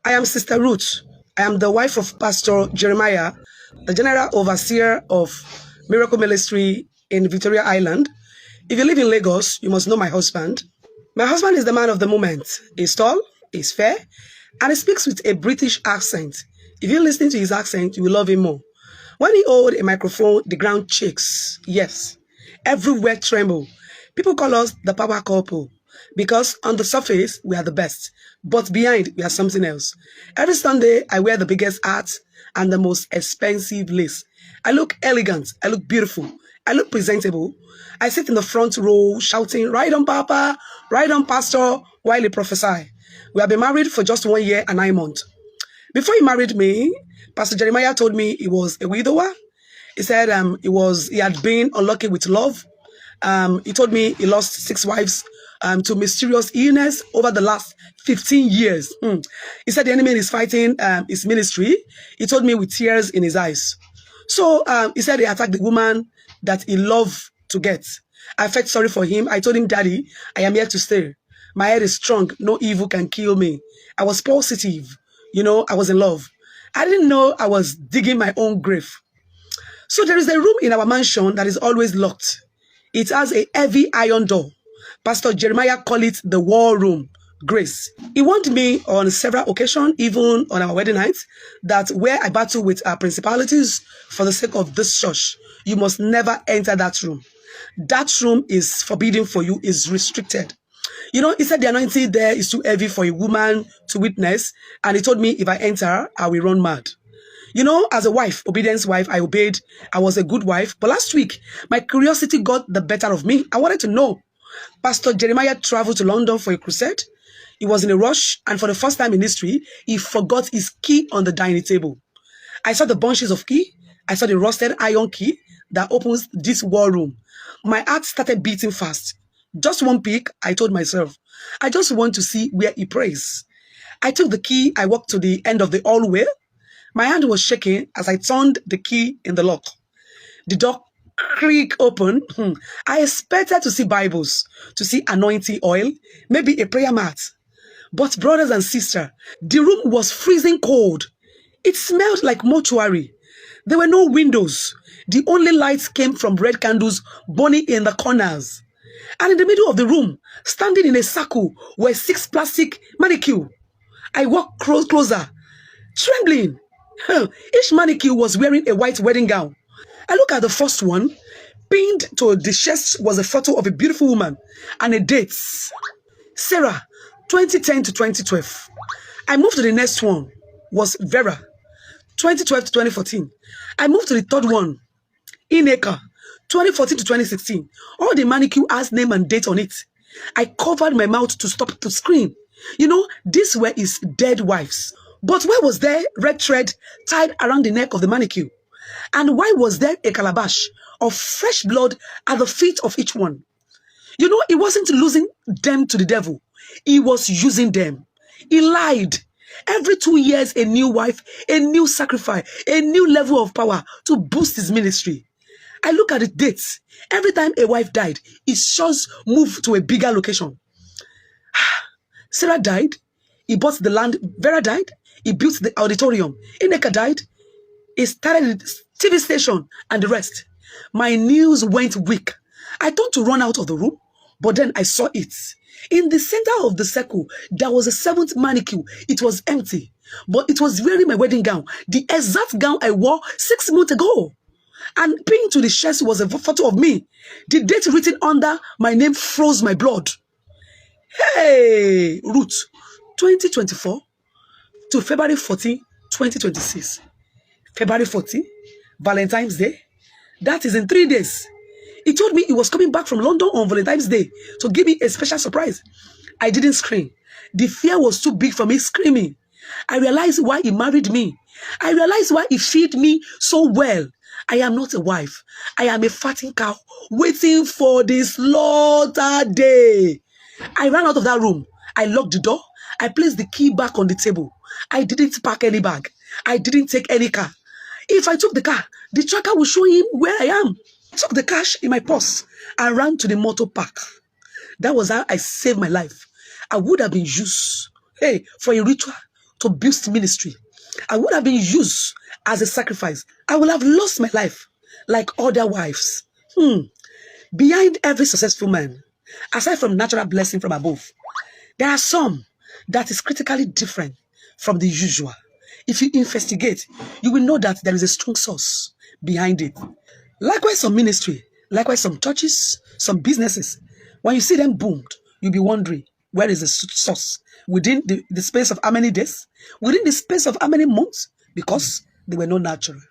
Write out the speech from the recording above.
I am Sister Ruth. I am the wife of Pastor Jeremiah, the General Overseer of Miracle Ministry in Victoria Island. If you live in Lagos, you must know my husband. My husband is the man of the moment. He's tall, he's fair, and he speaks with a British accent. If you listen to his accent, you will love him more. When he holds a microphone, the ground shakes. Yes, everywhere tremble. People call us the power couple because on the surface, we are the best, but behind, we are something else. Every Sunday, I wear the biggest hat and the most expensive lace. I look elegant. I look beautiful. I look presentable. I sit in the front row shouting, "Right on, Papa, right on, Pastor," while he prophesy. We have been married for just 1 year and 9 months. Before he married me, Pastor Jeremiah told me he was a widower. He said he had been unlucky with love. He told me he lost 6 wives to mysterious illness over the last 15 years. He said the enemy is fighting his ministry. He told me with tears in his eyes. So he said he attacked the woman that he loved to get. I felt sorry for him. I told him, "Daddy, I am here to stay. My head is strong. No evil can kill me." I was positive. I was in love. I didn't know I was digging my own grave. So there is a room in our mansion that is always locked. It has a heavy iron door. Pastor Jeremiah called it the war room. Grace. He warned me on several occasions, even on our wedding night, that where I battle with our principalities for the sake of this church, you must never enter that room. That room is forbidden for you, is restricted. He said the anointing there is too heavy for a woman to witness. And he told me if I enter, I will run mad. As a wife, obedience wife, I obeyed. I was a good wife. But last week, my curiosity got the better of me. I wanted to know. Pastor Jeremiah traveled to London for a crusade. He was in a rush. And for the first time in history, he forgot his key on the dining table. I saw the bunches of key. I saw the rusted iron key that opens this war room. My heart started beating fast. Just one peek, I told myself, I just want to see where he prays. I took the key, I walked to the end of the hallway. My hand was shaking as I turned the key in the lock. The door creaked open. I expected to see Bibles, to see anointing oil, maybe a prayer mat. But brothers and sisters, the room was freezing cold. It smelled like mortuary. There were no windows. The only lights came from red candles burning in the corners. And in the middle of the room, standing in a circle, were 6 plastic mannequins. I walked closer, trembling. Each mannequin was wearing a white wedding gown. I looked at the first one. Pinned to the chest was a photo of a beautiful woman and a date. Sarah, 2010 to 2012. I moved to the next one, was Vera, 2012 to 2014. I moved to the third one, Ineka, 2014 to 2016. All the mannequin has name and date on it. I covered my mouth to stop the scream. These were his dead wives. But why was there red thread tied around the neck of the mannequin? And why was there a calabash of fresh blood at the feet of each one? He wasn't losing them to the devil. He was using them. He lied. Every 2 years, a new wife, a new sacrifice, a new level of power to boost his ministry. I look at the dates. Every time a wife died, it just moved to a bigger location. Sarah died. He bought the land. Vera died. He built the auditorium. Ineka died. He started the TV station and the rest. My knees went weak. I thought to run out of the room, but then I saw it. In the center of the circle, there was a 7th mannequin. It was empty, but it was wearing my wedding gown, the exact gown I wore 6 months ago. And pinned to the chest was a photo of me. The date written under my name froze my blood. Hey, Ruth, 2024 to February 14, 2026. February 14, Valentine's Day. That is in 3 days. He told me he was coming back from London on Valentine's Day to give me a special surprise. I didn't scream. The fear was too big for me screaming. I realized why he married me. I realized why he fed me so well. I am not a wife. I am a fattened cow waiting for the slaughter day. I ran out of that room. I locked the door. I placed the key back on the table. I didn't pack any bag. I didn't take any car. If I took the car, the tracker will show him where I am. I took the cash in my purse and ran to the motor park. That was how I saved my life. I would have been used, for a ritual to boost ministry. I would have been used as a sacrifice. I would have lost my life like other wives. Behind every successful man, aside from natural blessing from above, there are some that is critically different from the usual. If you investigate, you will know that there is a strong source behind it. Likewise, some ministry, likewise, some churches, some businesses. When you see them boomed, you'll be wondering, where is the source? Within the space of how many days? Within the space of how many months? Because they were not natural.